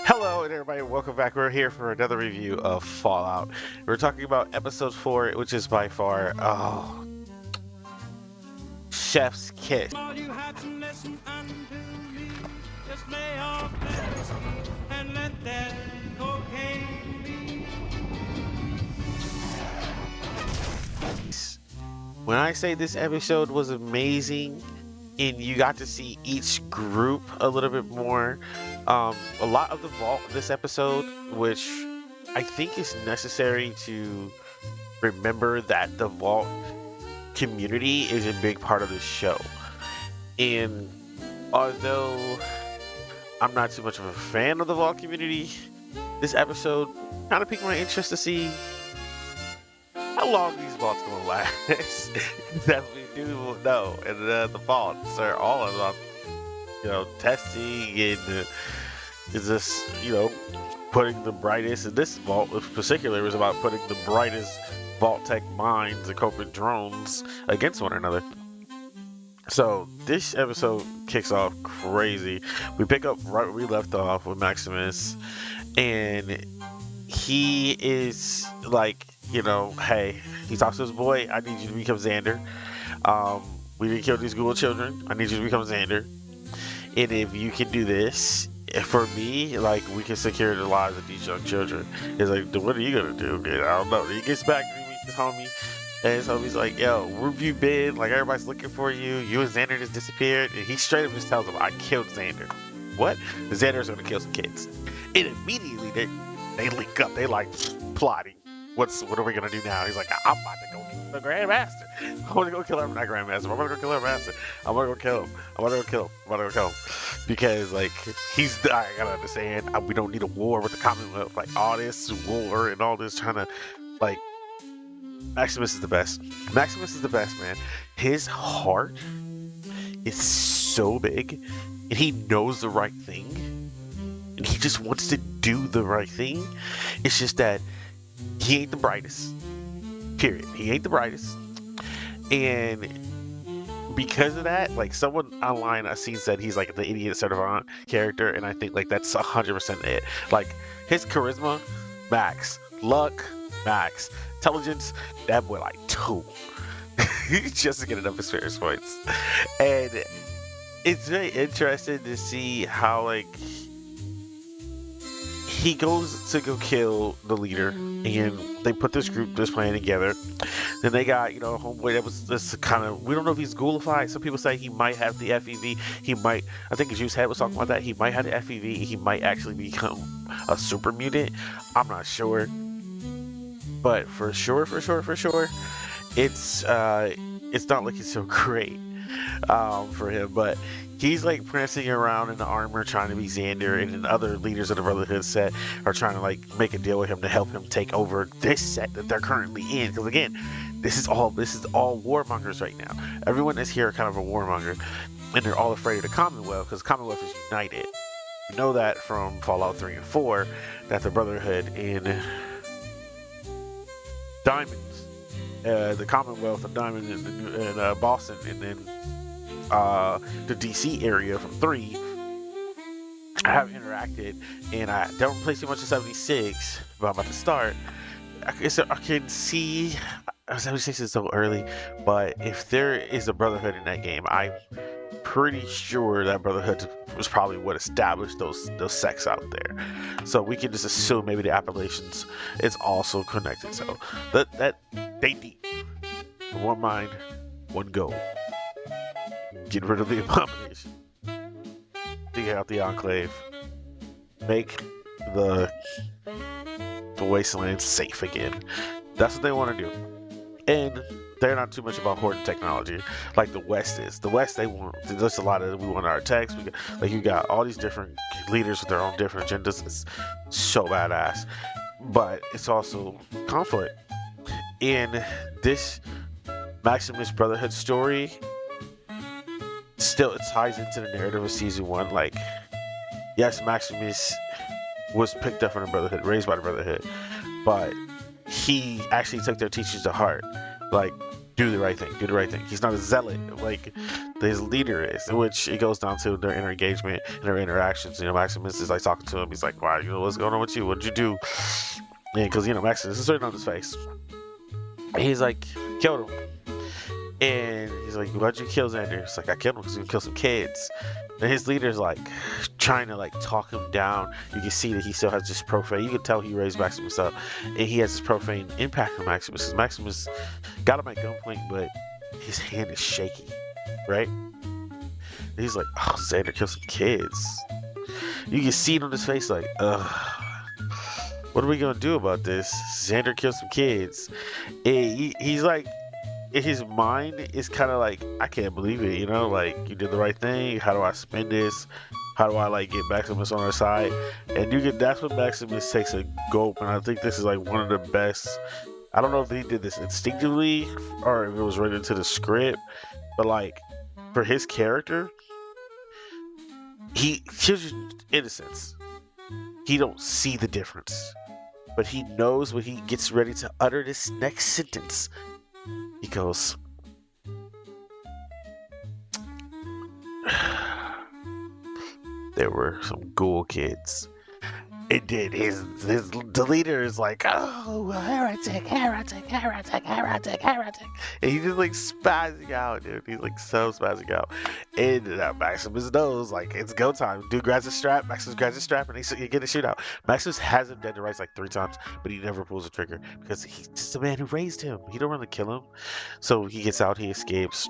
Hello, and everybody, welcome back. We're here for another review of Fallout. We're talking about episode 4, which is by far, Chef's Kiss. All you had to listen unto me. Just lay off this and let that cocaine be. When I say this episode was amazing, and you got to see each group a little bit more, a lot of the vault this episode, which I think is necessary to remember that the vault community is a big part of this show. And although I'm not too much of a fan of the vault community, this episode kind of piqued my interest to see how long these vaults gonna last. That we do know, and the vaults are all about testing and is this putting the brightest. And this vault in particular was about putting the brightest vault tech minds and corporate drones against one another. So this episode kicks off crazy. We pick up right where we left off with Maximus, and he is like, hey, he talks to his boy, I need you to become Xander. We didn't kill these Ghoul children. I need you to become Xander. And if you can do this, for me, like, we can secure the lives of these young children. He's like, what are you gonna do? I don't know. He gets back and he meets his homie. And his homie's like, yo, where have you been? Like, everybody's looking for you. You and Xander just disappeared. And he straight up just tells him, I killed Xander. What? Xander's gonna kill some kids. And immediately they link up. They like plotting. What are we gonna do now? He's like, I'm about to go kill the Grandmaster. I'm gonna go kill him, not Grandmaster. I'm gonna go kill our master. I'm gonna go kill him. I'm gonna go kill him. I'm gonna go kill him. Because like I gotta understand, we don't need a war with the Commonwealth. Like all this war and all this trying to like. Maximus is the best. Maximus is the best, man. His heart is so big, and he knows the right thing, and he just wants to do the right thing. It's just that he ain't the brightest. Period. He ain't the brightest. And because of that, like someone online I've seen said he's like the idiot Servant character, and I think like that's 100% it. Like his charisma, max. Luck, max. Intelligence, that boy like 2. Just to get enough experience points. And it's very interesting to see how like he goes to go kill the leader, and they put this plan together. Then they got, homeboy that was this kind of, we don't know if he's ghoulified. Some people say he might have the FEV. He might, I think Juice Head was talking about that. He might have the FEV. He might actually become a super mutant. I'm not sure. But for sure, it's not looking so great for him. But he's like prancing around in the armor trying to be Xander, and then other leaders of the Brotherhood set are trying to like make a deal with him to help him take over this set that they're currently in. Because again, this is all warmongers right now. Everyone is here kind of a warmonger, and they're all afraid of the Commonwealth because Commonwealth is united. We know that from Fallout 3 and 4 that the Brotherhood in Diamonds, the Commonwealth of Diamond in Boston, and then the DC area from 3 I have interacted, and I don't play too much of 76, but I'm about to start. I can see 76 is so early, but if there is a Brotherhood in that game, I'm pretty sure that Brotherhood was probably what established those sects out there. So we can just assume maybe the Appalachians is also connected. So that they deep. One mind, one goal. Get rid of the abomination. Dig out the enclave. Make the wasteland safe again. That's what they want to do. And they're not too much about hoarding technology like the West is. The West, they want, there's a lot of, we want our techs. You got all these different leaders with their own different agendas. It's so badass. But it's also conflict. In this Maximus Brotherhood story, still it ties into the narrative of season 1. Like, yes, Maximus was picked up from the Brotherhood, raised by the Brotherhood, but he actually took their teachings to heart. Like, do the right thing, do the right thing. He's not a zealot like his leader is, which it goes down to their inner engagement and their interactions. Maximus is like talking to him. He's like, "Wow, what's going on with you? What did you do?" And because Maximus is certain on his face. And he's like, "Killed him." And he's like, "Why'd you kill Xander?" He's like, "I killed him because he would kill some kids." And his leader's like trying to like talk him down. You can see that he still has this profane. You can tell he raised Maximus up, and he has this profane impact on Maximus. Because Maximus got him at gunpoint, but his hand is shaky, right? And he's like, "Oh, Xander killed some kids." You can see it on his face, like, ugh. What are we gonna do about this? Xander killed some kids. And he's like, in his mind is kind of like, I can't believe it, like you did the right thing. How do I spend this? How do I like get Maximus on our side? And that's when Maximus takes a gulp, and I think this is like one of the best. I don't know if he did this instinctively or if it was written into the script, but like for his character, he shows innocence. He don't see the difference, but he knows when he gets ready to utter this next sentence. He goes, "There were some ghoul kids." It did. The leader is like, "Oh, heretic, heretic, heretic, heretic, heretic," and he's just like spazzing out, dude. He's like so spazzing out, and Maximus knows like it's go time. Dude grabs a strap. Maximus grabs a strap, and you get a shootout. Maximus has him dead to rights like 3 times, but he never pulls the trigger because he's just the man who raised him. He don't want to kill him, so he gets out. He escapes.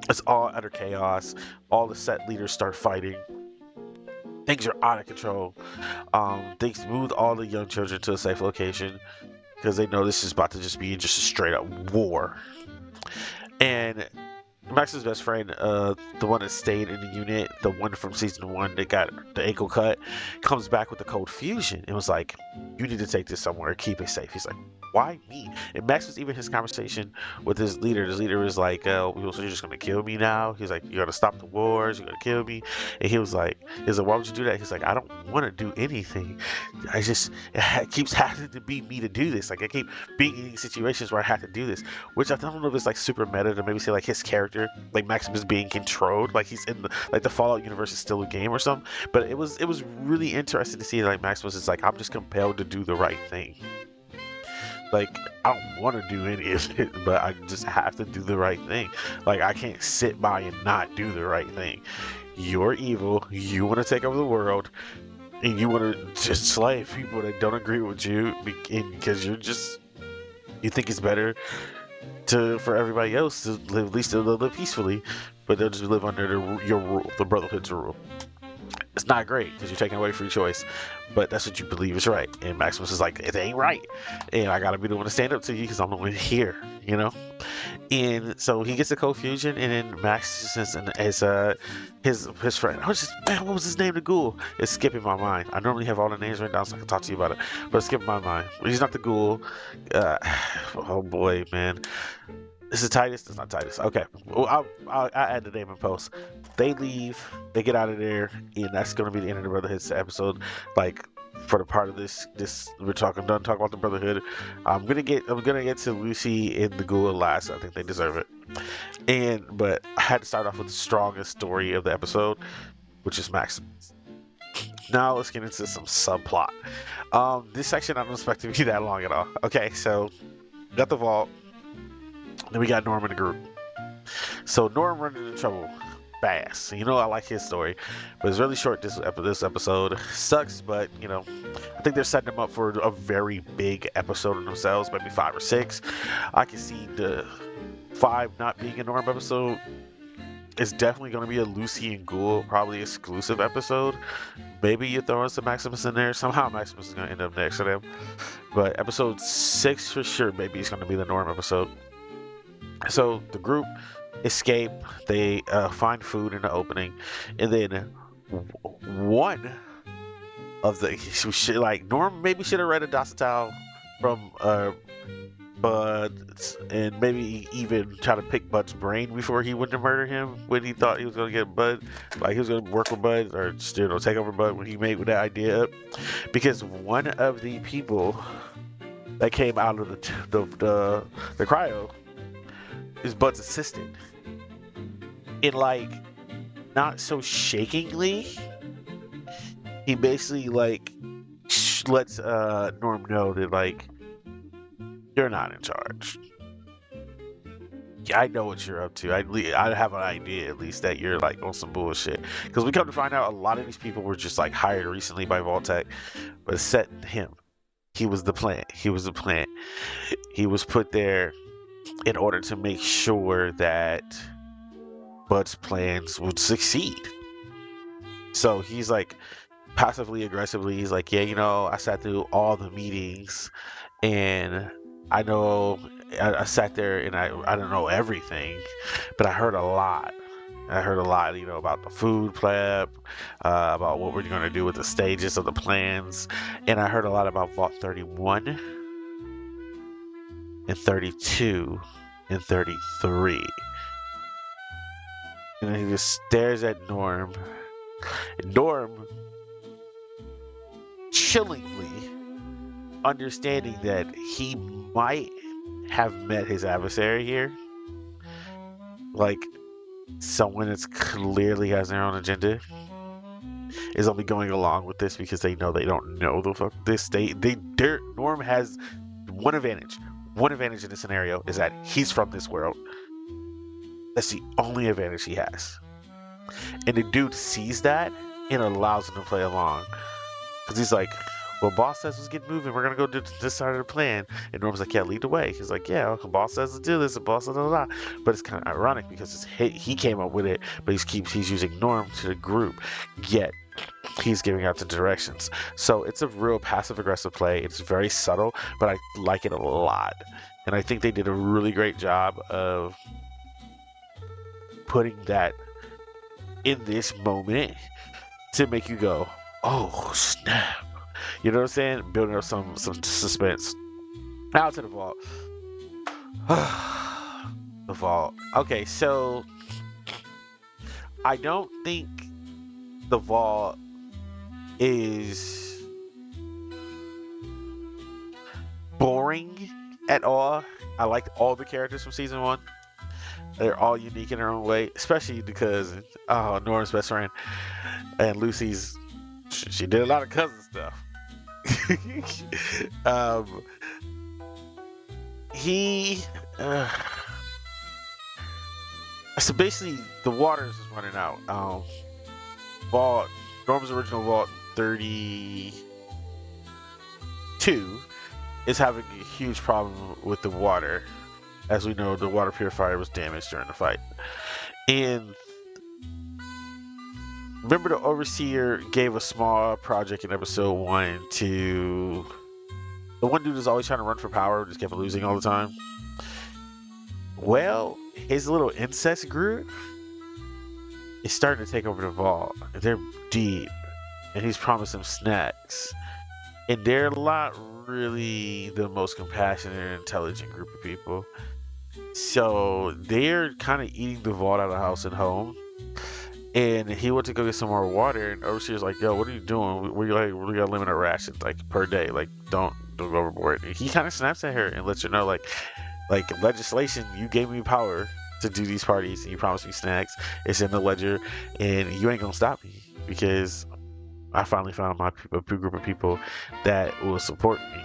It's all utter chaos. All the set leaders start fighting. Things are out of control. They move all the young children to a safe location because they know this is about to just be just a straight up war. And Max's best friend, the one that stayed in the unit, the one from season 1 that got the ankle cut, comes back with the cold fusion. It was like, "You need to take this somewhere, keep it safe." He's like, "Why me?" And Max was even his conversation with his leader. His leader was like, "So you're just gonna kill me now?" He's like, "You're gonna stop the wars. You're gonna kill me." And he was like, "Why would you do that?" He's like, "I don't want to do anything. It keeps having to be me to do this. Like I keep being in these situations where I have to do this." Which I don't know if it's like super meta to maybe say like his character, like Maximus being controlled, like he's in the Fallout universe is still a game or something. But it was really interesting to see like Maximus is like, "I'm just compelled to do the right thing. Like, I don't want to do any of it, but I just have to do the right thing. Like, I can't sit by and not do the right thing. You're evil. You want to take over the world, and you want to just slay people that don't agree with you because you think it's better for everybody else to live, at least they'll live peacefully, but they'll just live under your rule, the Brotherhood's rule." It's not great because you're taking away free choice, but that's what you believe is right. And Maximus is like, "It ain't right, and I gotta be the one to stand up to you because I'm the one here, And so he gets the cold fusion, and then Max is his friend. Man, what was his name? The ghoul. It's skipping my mind. I normally have all the names written down so I can talk to you about it, but it's skipping my mind. He's not the ghoul. Oh boy, man. This is Titus. It's not Titus. Okay, well, I'll add the name in post. They leave. They get out of there, and that's going to be the end of the Brotherhood episode. Like for the part of this we're done talking about the Brotherhood. I'm gonna get to Lucy and the Ghoul last. I think they deserve it. But I had to start off with the strongest story of the episode, which is Maximus. Now let's get into some subplot. This section I don't expect to be that long at all. Okay, so got the vault. Then we got Norm in the group. So Norm running into trouble fast. I like his story, but it's really short. This episode sucks, but I think they're setting them up for a very big episode in themselves, maybe 5 or 6. I can see the 5 not being a Norm episode. It's definitely going to be a Lucy and Ghoul probably exclusive episode. Maybe you throw in some Maximus in there. Somehow Maximus is going to end up next to them. But episode 6 for sure, maybe it's going to be the Norm episode. So the group escape. They find food in the opening, and then one of the Norm maybe should have read a docile from Bud, and maybe even try to pick Bud's brain before he went to murder him when he thought he was going to get Bud, like he was going to work with Bud or just take over Bud when he made that idea up, because one of the people that came out of the cryo is Bud's assistant. And like, not so shakingly, he basically like lets Norm know that like you're not in charge. Yeah, I know what you're up to. I have an idea at least that you're like on some bullshit. Because we come to find out a lot of these people were just like hired recently by Vault-Tec, but it's set him. He was the plan. He was the plan. He was put there in order to make sure that Bud's plans would succeed. So he's like passively aggressively, he's like, yeah, I sat through all the meetings, and I know I sat there and I don't know everything, but I heard a lot. About the food prep, about what we're going to do with the stages of the plans, and I heard a lot about Vault 31 and 32 and 33. And he just stares at Norm. And Norm, chillingly understanding that he might have met his adversary here, like someone that's clearly has their own agenda, is only going along with this because they know they don't know the fuck this. Norm has one advantage. One advantage in this scenario is that he's from this world. That's the only advantage he has. And the dude sees that and allows him to play along. Because he's like, well, boss says let's get moving. We're going to go do this side of the plan. And Norm's like, yeah, lead the way. He's like, yeah, okay, boss says let's do this. And boss says, blah, blah, blah. But it's kind of ironic because he came up with it, but he's using Norm to the group. Yet, he's giving out the directions. So it's a real passive-aggressive play. It's very subtle, but I like it a lot. And I think they did a really great job of putting that in this moment to make you go, oh, snap. You know what I'm saying? Building up some suspense. Now to the vault. The vault. Okay, so I don't think the vault is boring at all. I like all the characters from season 1. They're all unique in their own way, especially because Norm's best friend and Lucy's. She did a lot of cousin stuff. So basically, the waters is running out. Norm's original Vault 32 is having a huge problem with the water. As we know, the water purifier was damaged during the fight. And remember, the Overseer gave a small project in episode 1 to the one dude who's always trying to run for power, just kept losing all the time. Well, his little incest group is starting to take over the vault. They're deep, and he's promised them snacks. And they're not really the most compassionate and intelligent group of people. So they're kind of eating the vault out of house and home. And he went to go get some more water, and Overseer's like, yo, what are you doing? We got limited rations, like, per day. Like, don't go overboard. And he kind of snaps at her and lets her know, like legislation, you gave me power to do these parties, and you promised me snacks. It's in the ledger, and you ain't gonna stop me because I finally found a group of people that will support me.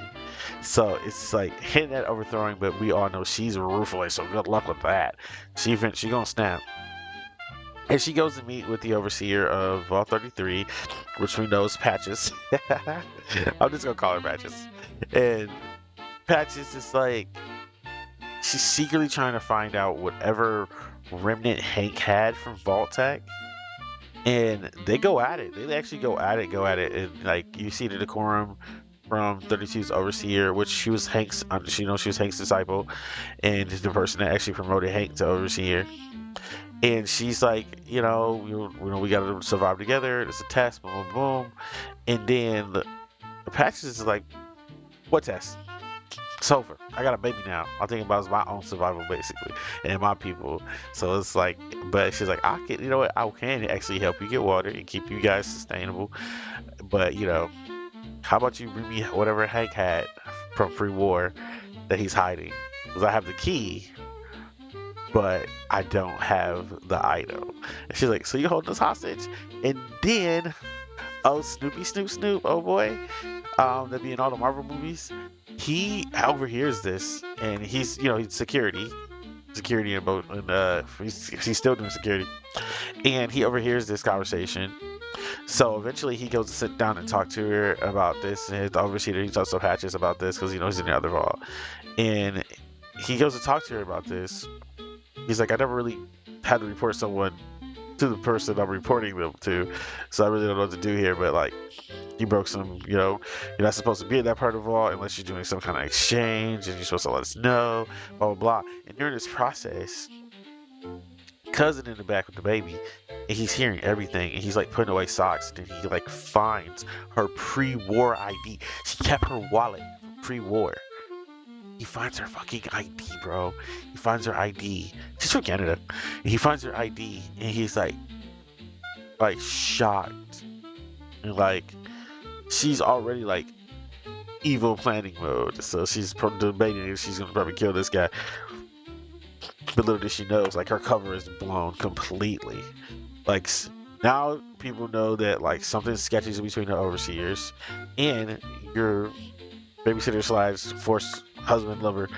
So it's like hitting at overthrowing, but we all know she's ruthless, so good luck with that. She gonna snap. And she goes to meet with the Overseer of Vault 33, which we know is Patches. I'm just gonna call her Patches. And Patches is like, she's secretly trying to find out whatever remnant Hank had from Vault-Tec. And they go at it. They actually go at it. And like, you see the decorum from 32's Overseer, which she was Hank's disciple, and the person that actually promoted Hank to Overseer. And she's like, we gotta survive together. It's a test, boom, boom, boom. And then the Patches is like, what test? It's over. I got a baby now. I'm thinking about my own survival, basically, and my people. So it's like, but she's like, I can actually help you get water and keep you guys sustainable. But, how about you bring me whatever Hank had from Free War that he's hiding? Because I have the key. but I don't have the item. And she's like, so you holding us hostage? And then, oh, Snoopy Snoop Snoop, oh boy, that be in all the Marvel movies, he overhears this, and he's, he's security in boat, and he's still doing security, and he overhears this conversation. So eventually he goes to sit down and talk to her about this, and the overseer, he talks to Patches about this because he's in the other vault, and he goes to talk to her about this. He's like, I never really had to report someone to the person I'm reporting them to, so I really don't know what to do here, but like, you broke some, you're not supposed to be in that part of the vault unless you're doing some kind of exchange, and you're supposed to let us know, blah, blah, blah. And during this process, cousin in the back with the baby, and he's hearing everything, and he's like putting away socks, and then he like finds her pre-war ID. She kept her wallet from pre-war. He finds her fucking ID, bro. He finds her ID. She's from Canada. And he finds her ID, and he's like shocked, and like she's already like evil planning mode. So she's debating if she's gonna probably kill this guy. But little does she knows, like, her cover is blown completely. Like, now people know that like something sketchy is between the overseers and your babysitter / forced husband lover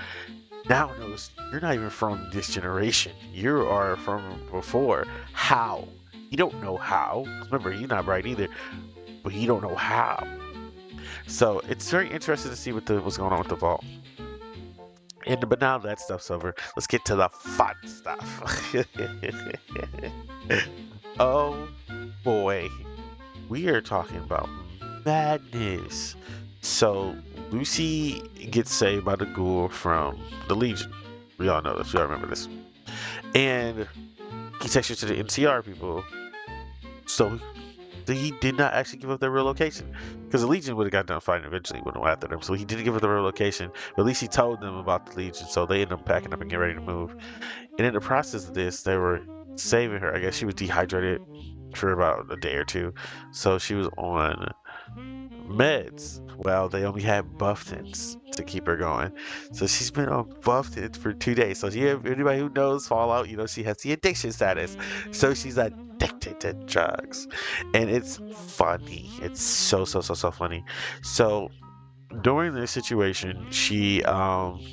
now knows you're not even from this generation. You are from before. How? You don't know how. Remember, he's not bright either, but you don't know how. So it's very interesting to see what's going on with the vault. But now that stuff's over, let's get to the fun stuff. Oh boy, we are talking about madness. So Lucy gets saved by the ghoul from the Legion. We all know this. We all remember this. And he takes her to the NCR people. So he did not actually give up their real location, because the Legion would have got done fighting eventually, would have went after them. So he didn't give up the real location, but at least he told them about the Legion. So they ended up packing up and getting ready to move. And in the process of this, they were saving her. I guess she was dehydrated for about a day or two, so she was on meds. Well, they only had Buftons to keep her going, so she's been on Buftons for 2 days. So anybody who knows Fallout, she has the addiction status, so she's addicted to drugs, and it's funny. It's so funny. So during this situation,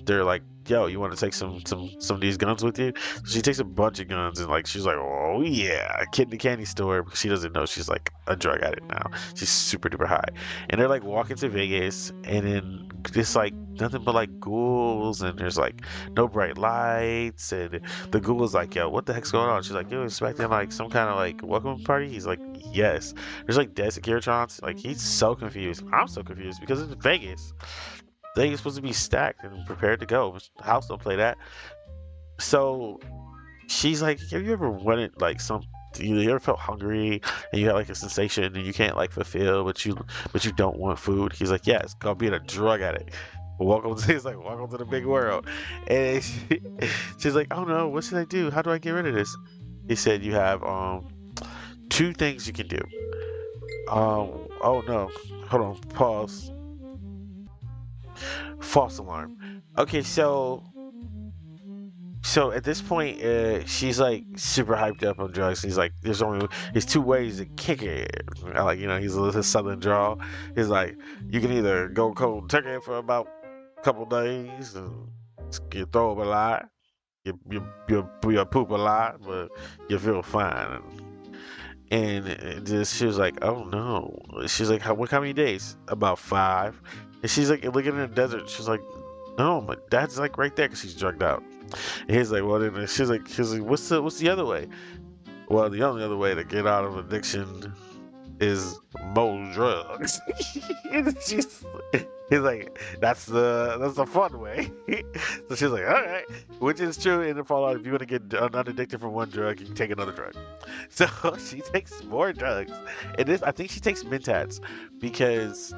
they're like, yo, you want to take some of these guns with you? So she takes a bunch of guns, and like, she's like, oh yeah, kid in the candy store, because she doesn't know she's like a drug addict now. She's super duper high. And they're like walking to Vegas, and then it's like nothing but like ghouls, and there's like no bright lights, and the ghoul is like, yo, what the heck's going on? She's like, you expecting like some kind of like welcome party? He's like, yes. There's like dead Securitrons. Like, he's so confused. I'm so confused because it's Vegas. Vegas supposed to be stacked and prepared to go. The house don't play that. So she's like, have you ever wanted like you ever felt hungry and you had like a sensation and you can't like fulfill, but you don't want food? He's like, yeah, it's called being a drug addict. Welcome to the big world. And she's like, oh no, what should I do? How do I get rid of this? He said, you have 2 things you can do. Oh no, hold on, pause. False alarm. Okay, so at this point, she's like super hyped up on drugs. He's like, there's 2 ways to kick it. Like, he's a little southern drawl. He's like, you can either go cold turkey for about a couple days and you throw up a lot, you poop a lot, but you feel fine. And she was like, oh no. She's like, how many days? About 5. And she's like looking in the desert. She's like, no, my dad's like right there, because she's drugged out. And he's like, well, then she's like, what's the other way? Well, the only other way to get out of addiction is more drugs. He's like, that's the fun way. So she's like, all right, which is true in the Fallout. If you want to get unaddicted from one drug, you can take another drug. So she takes more drugs, and I think she takes Mentats because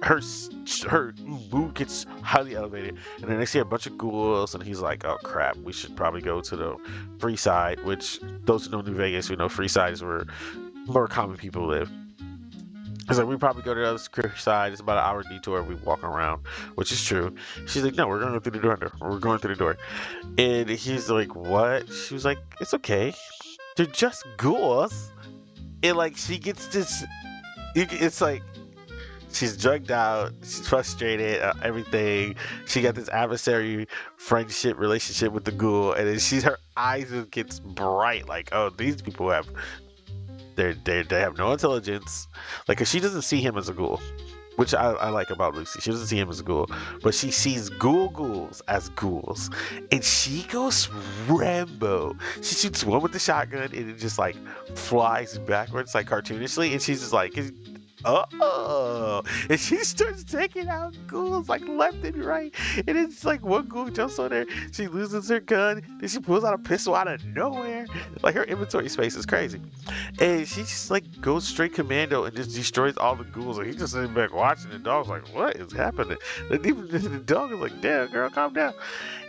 her mood gets highly elevated, and then they see a bunch of ghouls, and he's like, oh crap, we should probably go to the free side, which those who know New Vegas, we know free side is where more common people live. It's like, we probably go to the other side. It's about an hour detour. We walk around, which is true. She's like, no, we're going to go through the door. We're going through the door. And he's like, what? She was like, it's okay. They're just ghouls. And like, she gets this. It's like, she's drugged out. She's frustrated. Everything. She got this adversary friendship relationship with the ghoul, and then her eyes just gets bright. Like, oh, these people have they have no intelligence. Like, 'cause she doesn't see him as a ghoul, which I like about Lucy. She doesn't see him as a ghoul, but she sees ghouls as ghouls, and she goes Rambo. She shoots one with the shotgun, and it just like flies backwards, like cartoonishly, and she's just like, oh, and she starts taking out ghouls like left and right, and it's like one ghoul jumps on her, she loses her gun, then she pulls out a pistol out of nowhere. Like, her inventory space is crazy, and she just like goes straight commando and just destroys all the ghouls. And he's just sitting back watching. The dog's like, what is happening? And even the dog is like, damn girl, calm down.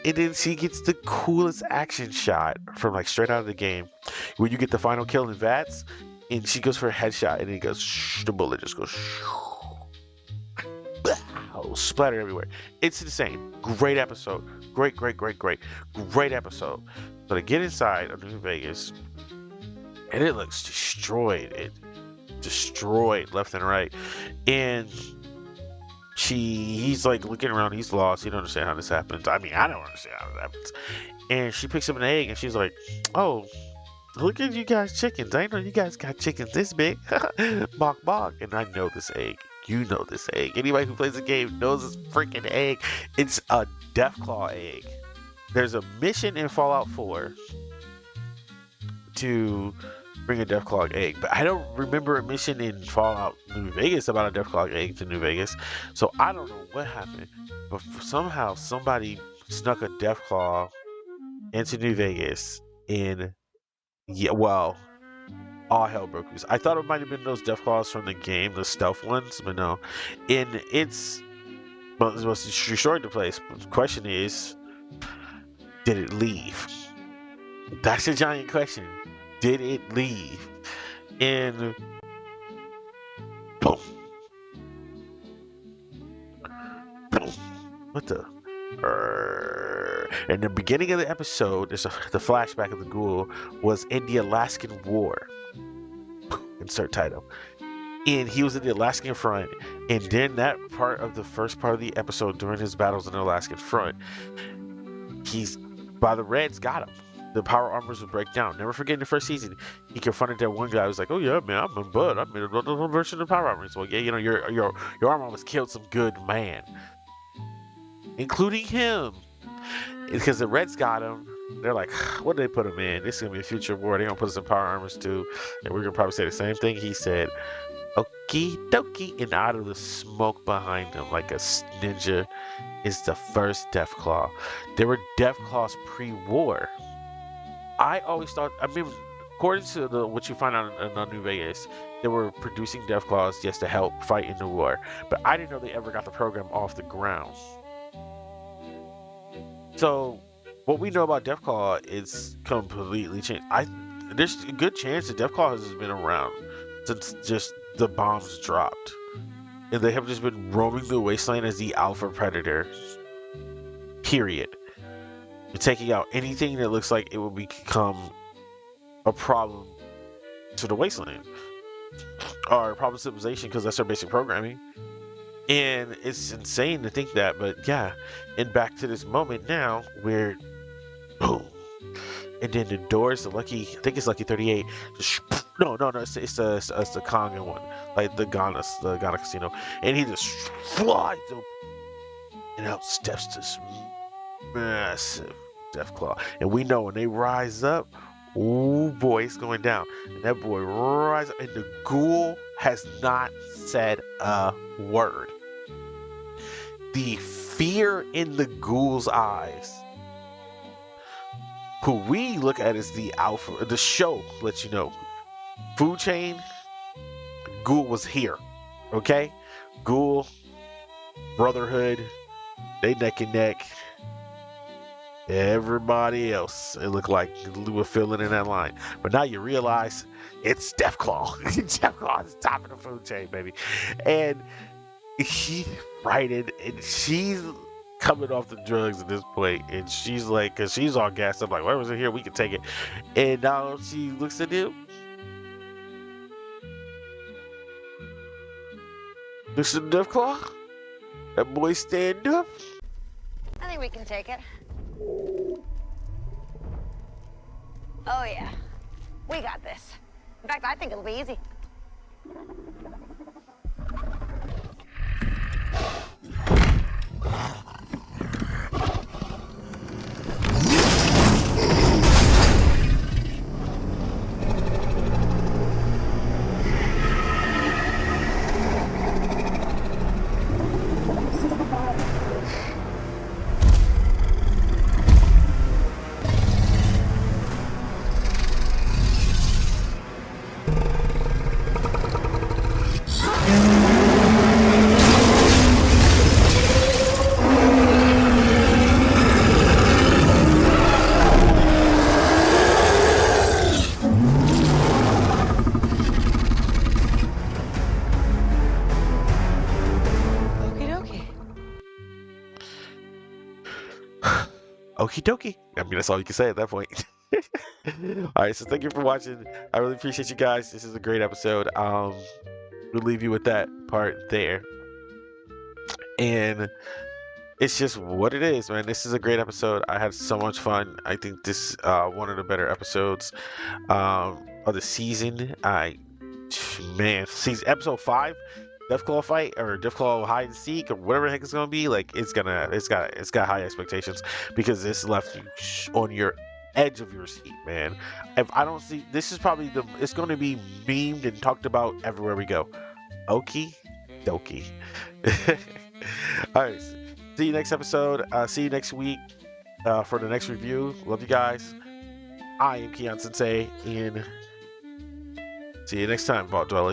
And then she gets the coolest action shot from like straight out of the game, when you get the final kill in VATS, and she goes for a headshot, and it goes the bullet just goes splatter everywhere. It's insane. Great episode. Great episode. So they get inside of New Vegas, and it looks destroyed. It destroyed left and right. And he's like looking around, he's lost, he don't understand how this happens. I mean, I don't understand how this happens. And she picks up an egg, and she's like, oh, look at you guys chickens. I didn't know you guys got chickens this big. Bok bok. And I know this egg. You know this egg. Anybody who plays the game knows this freaking egg. It's a Deathclaw egg. There's a mission in Fallout 4 to bring a Deathclaw egg, but I don't remember a mission in Fallout New Vegas about a Deathclaw egg to New Vegas. So I don't know what happened, but somehow somebody snuck a Deathclaw into New Vegas, and all hell broke loose. I thought it might have been those Deathclaws from the game, the stealth ones, but no. And it's destroyed the place. But the question is, did it leave? That's a giant question. Did it leave? And boom. What the? In the beginning of the episode, the flashback of the ghoul was in the Alaskan War. Insert title. And he was in the Alaskan front, and then that part of the first part of the episode, during his battles in the Alaskan front, the Reds got him. The power armors would break down. Never forget, in the first season, he confronted that one guy who was like, oh yeah, man, I'm a bud. I made another version of the power armors. Well, yeah, you know, your armor almost killed some good man, including him. Because the Reds got him. They're like, what did they put him in? This is going to be a future war. They're going to put us in power armors too. And we're going to probably say the same thing he said. Okie dokie. And out of the smoke behind him, like a ninja, is the first Deathclaw. There were Deathclaws pre-war. I always thought, I mean, according to what you find out in New Vegas, they were producing Deathclaws just to help fight in the war. But I didn't know they ever got the program off the ground. So what we know about Deathclaw is completely changed. There's a good chance that Deathclaw has been around since just the bombs dropped, and they have just been roaming the wasteland as the alpha predator. Period. And taking out anything that looks like it will become a problem to the wasteland, or a problem civilization, because that's their basic programming. And it's insane to think that, but yeah. And back to this moment now where, boom, and then the doors, I think it's Lucky 38. No, it's the Conga one, like the Ghana casino, and he just flies open, and out steps this massive Deathclaw. And we know when they rise up, oh boy, it's going down. And that boy rises up, and the ghoul has not said a word. The fear in the ghoul's eyes, who we look at as the alpha, the show lets you know, food chain, ghoul was here, okay? Ghoul, brotherhood, they neck and neck. everybody else. It looked like Lou was filling in that line. But now you realize it's Deathclaw. Deathclaw is top of the food chain, baby. And he's frightened, and she's coming off the drugs at this point, and she's like, because she's all gassed up, like, why was it here? We can take it. And now she looks at him. Mr. Deathclaw, that boy stand up. I think we can take it. Oh, yeah. We got this. In fact, I think it'll be easy. Okie dokie. I mean, that's all you can say at that point. All right, so thank you for watching. I really appreciate you guys. This is a great episode. We'll leave you with that part there. And it's just what it is, man. This is a great episode. I had so much fun. I think this one of the better episodes of the season. Season episode 5, Deathclaw fight or Deathclaw hide and seek or whatever the heck it's gonna be. Like it's got high expectations because this left you on your edge of your seat, man. If I don't see, this is probably it's going to be memed and talked about everywhere we go. Okie dokie. All right, see you next episode. See you next week for the next review. Love you guys. I am Keon Sensei, and see you next time, Vault Dwellers.